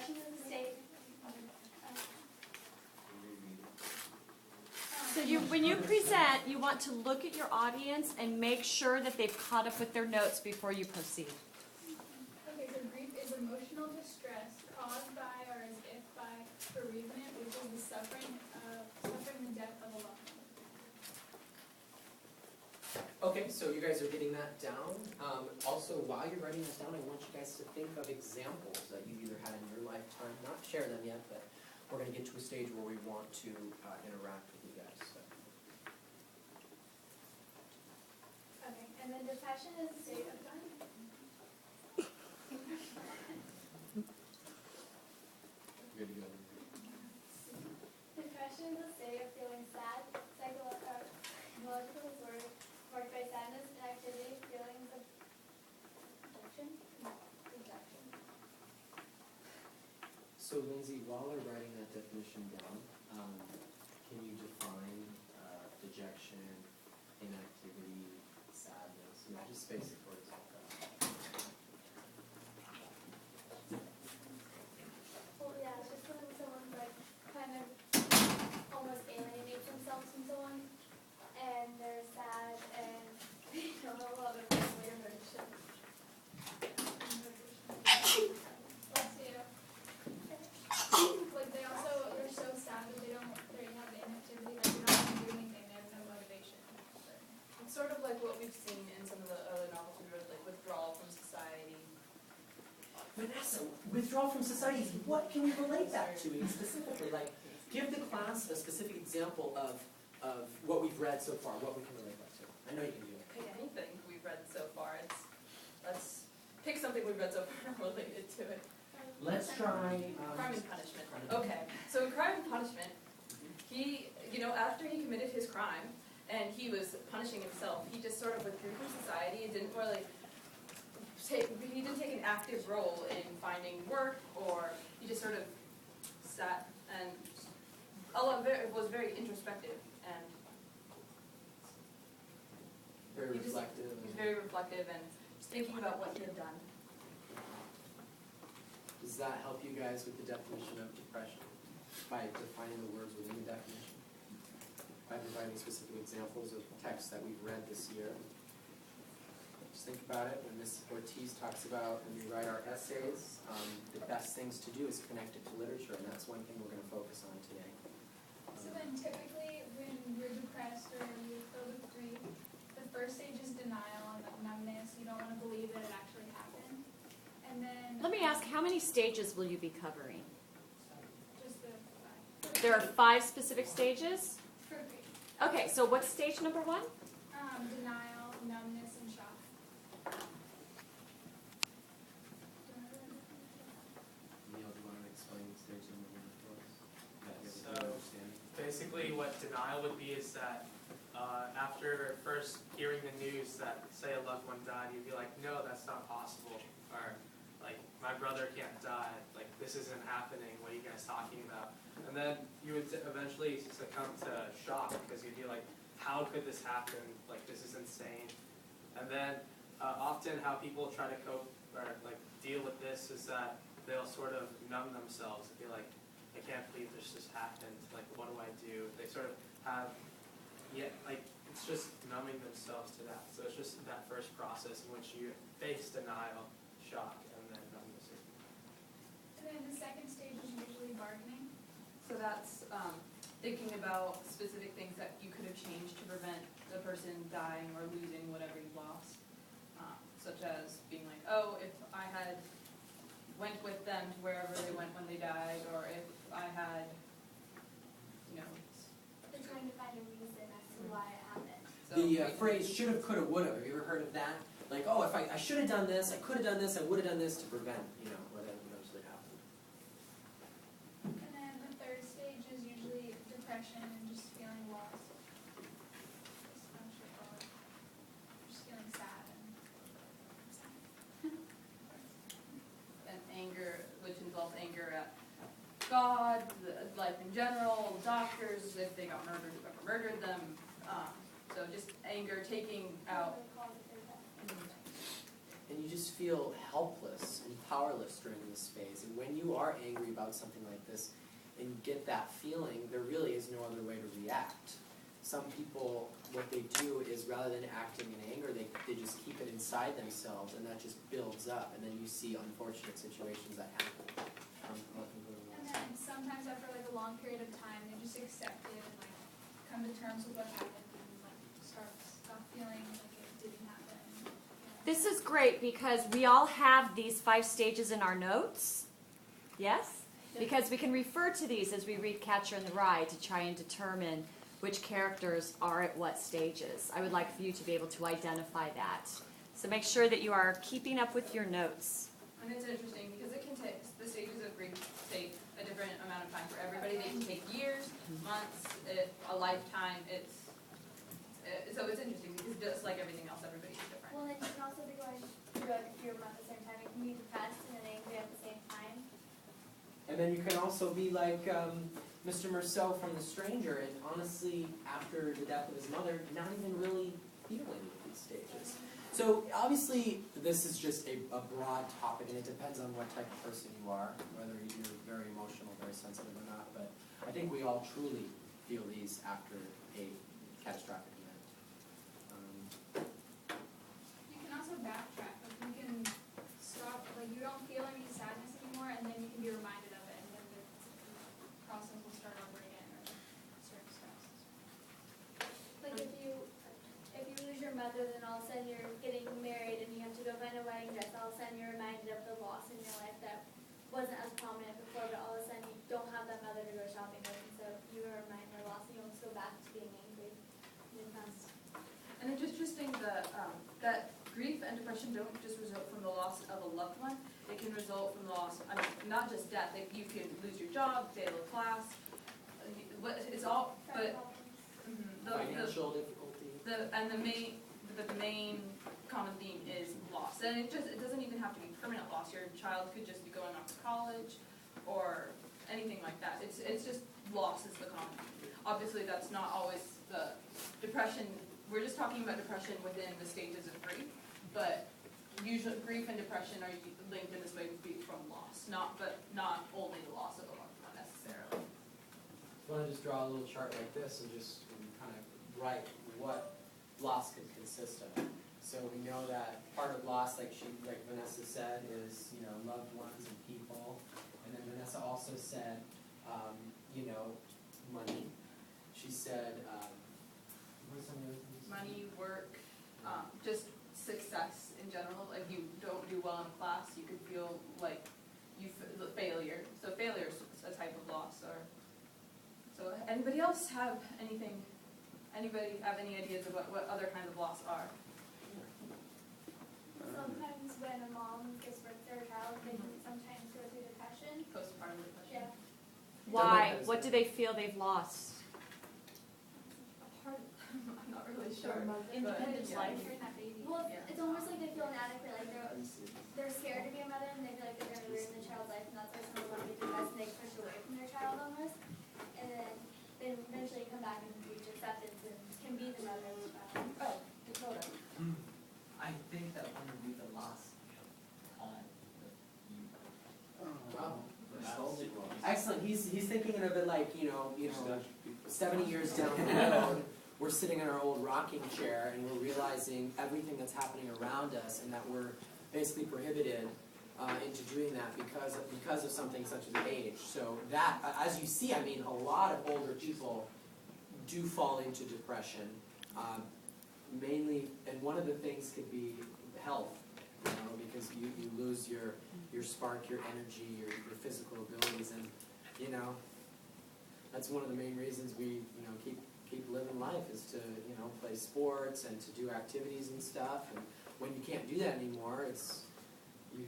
Confession of the state. So when you present, you want to look at your audience and make sure that they've caught up with their notes before you proceed. Okay, so grief is emotional distress caused by or as if by bereavement, which is the suffering the death of a loved one. Okay, so you guys are getting that down. Also, while you're writing that down, I want you guys to think of examples that you either had in your lifetime. Not share them yet, but we're going to get to a stage where we want to interact with you guys. So. Okay, and then depression is a state of mind. Good to go. Depression is a state of feeling sad, psychological disorder, marked by sadness, inactivity, feelings of rejection. So, Lindsay, while we're writing that definition down, can you define dejection, inactivity, sadness, just basic words like that? Well, yeah, it's just when someone's like kind of almost alienates themselves from someone, and they're sad and they don't know a lot of family emotion. Bless you. Like they're so sad that they have the inactivity, like they don't want to do anything, they have no motivation. It's sort of like what we've seen in some of the other novels we read, like withdrawal from society. Vanessa, withdrawal from society, what can we relate that to specifically? Like, give the class a specific example of what we've read so far, what we can relate that to. I know you can do it. Pick anything we've read so far. Let's pick something we've read so far and relate it to it. Let's try... Crime and punishment. Crime and Okay, so in Crime and Punishment, he, after he committed his crime, and he was punishing himself, he just sort of withdrew from society and didn't really he didn't take an active role in finding work, or he just sort of sat and was very introspective and Very reflective. He's very reflective and just thinking about what he had done. Does that help you guys with the definition of depression? By defining the words within the definition? By providing specific examples of texts that we've read this year? Just think about it. When Ms. Ortiz talks about when we write our essays, the best things to do is connect it to literature, and that's one thing we're going to focus on today. So then typically when you're depressed or you're filled with grief, the first stage is denial and numbness. You don't want to believe that it actually happened. And then Let me ask, how many stages will you be covering? just the There are 5 specific stages? for grief. Okay, so what's stage number 1? Denial, numbness, and shock. Neil, do you want to explain stage number 1 for us? So, basically what denial would be is that after first hearing the news that, say, a loved one died, you'd be like, no, that's not possible. Or, like, my brother can't die. Like, this isn't happening. What are you guys talking about? And then you would eventually succumb to shock because you'd be like, how could this happen? Like, this is insane. And then often how people try to cope or, like, deal with this is that they'll sort of numb themselves and be like, I can't believe this just happened. Like, what do I do? They sort of have, it's just numbing themselves to that. So it's just that first process in which you face denial, shock, and then numbness. And then the second stage is usually bargaining. So that's thinking about specific things that you could have changed to prevent the person dying or losing whatever you lost. Such as being like, oh, if I had went with them to wherever they went when they died, or if I had, They're trying to find a reason as to why it happened. So The phrase should have, could have, would have. Have you ever heard of that? Like, oh, if I should have done this, I could have done this, I would have done this to prevent, what eventually happened. And then the third stage is usually depression and just feeling lost. Just straightforward. Just feeling sad and anger, which involves anger at God, life in general, doctors, if they got murdered, whoever murdered them. So just anger, taking out. And you just feel helpless and powerless during this phase. And when you are angry about something like this and you get that feeling, there really is no other way to react. Some people, what they do is rather than acting in anger, they just keep it inside themselves, and that just builds up, and then you see unfortunate situations that happen. And then sometimes after like a long period of time, they just accept it and like come to terms with what happened and like stop feeling like it didn't happen. This is great because we all have these 5 stages in our notes. Yes? Because we can refer to these as we read Catcher in the Rye to try and determine which characters are at what stages. I would like for you to be able to identify that. So make sure that you are keeping up with your notes. And it's interesting because it can take, the stages of grief take a different amount of time for everybody. They can take years, months, a lifetime. So it's interesting because just like everything else, everybody is different. Well, then you can also be going through like a fear at the same time. You can be depressed and then angry at the same time. And then you can also be like Mr. Merceau from The Stranger, and honestly, after the death of his mother, not even really feeling these stages. So obviously, this is just a broad topic, and it depends on what type of person you are, whether you're very emotional, very sensitive or not. But I think we all truly feel these after a catastrophic event. You can also backtrack. Like you can stop. Like you don't feel any sadness anymore, and then you can be reminded of it, and then the process will start over again, or certain steps. Like if you lose your mother, then all of a sudden you're getting married and you have to go find a wedding dress. All of a sudden you're reminded of the loss in your life that wasn't as prominent before, but all of a sudden you don't have that mother to go shopping with, and so you are reminded of the loss, and you almost go back to being angry. And it's interesting that that grief and depression don't just result from the loss of a loved one. It can result from the loss, I mean, not just death. You can lose your job, fail a class. It's all, but Financial difficulty. the main common theme is loss, and it doesn't even have to be permanent loss. Your child could just be going off to college, or anything like that. It's just loss is the common theme. Obviously, that's not always the depression. We're just talking about depression within the stages of grief, but usually grief and depression are linked in this way from loss, not only the loss of a loved one necessarily. I want to just draw a little chart like this and just kind of write what loss could consist of. So we know that part of loss, like Vanessa said, is loved ones and people. And then Vanessa also said, money. She said, what are some of the other things? Money, work, just success in general. Like you don't do well in a class, you could feel like failure. So failure is a type of loss. Or so anybody else have anything? Anybody have any ideas of what other kinds of loss are? Sometimes when a mom gives birth to her child, they can sometimes go through depression. Postpartum depression. Yeah. Why? What do they feel they've lost? I'm not really sure. Independence, but, like hearing that baby. Well, Yeah. it's almost like they feel inadequate, like they're scared to be a mother, and they feel like they're going to ruin the child's life, and that's why some of them get depressed, and they push away from their child almost, and then they eventually come back and reach acceptance and can be the mother of the child. Oh, Dakota. I think that one would be the last time that you. Wow. Excellent. He's thinking of it like 70 years down the road, we're sitting in our old rocking chair and we're realizing everything that's happening around us, and that we're basically prohibited into doing that because of something such as age. So that, as you see, I mean, a lot of older people do fall into depression, mainly, and one of the things could be health, because you lose your spark, your energy, your physical abilities, and that's one of the main reasons we keep living life, is to play sports and to do activities and stuff. And when you can't do that anymore, it's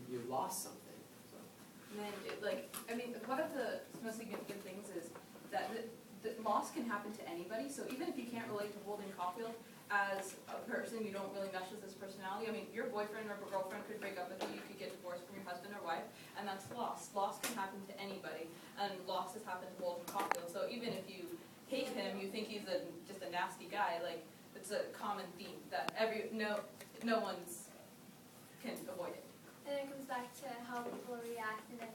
you've lost something. So. And then, one of the most significant things is that the loss can happen to anybody. So even if you can't relate to Holden Caulfield as a person, you don't really mesh with his personality. I mean, your boyfriend or girlfriend could break up with you, you could get divorced from your husband or wife, and that's loss. Loss can happen to anybody, and loss has happened to Holden Caulfield. So even if you hate him, you think he's just a nasty guy, like, it's a common theme that no one's can avoid it. And it comes back to how people react and if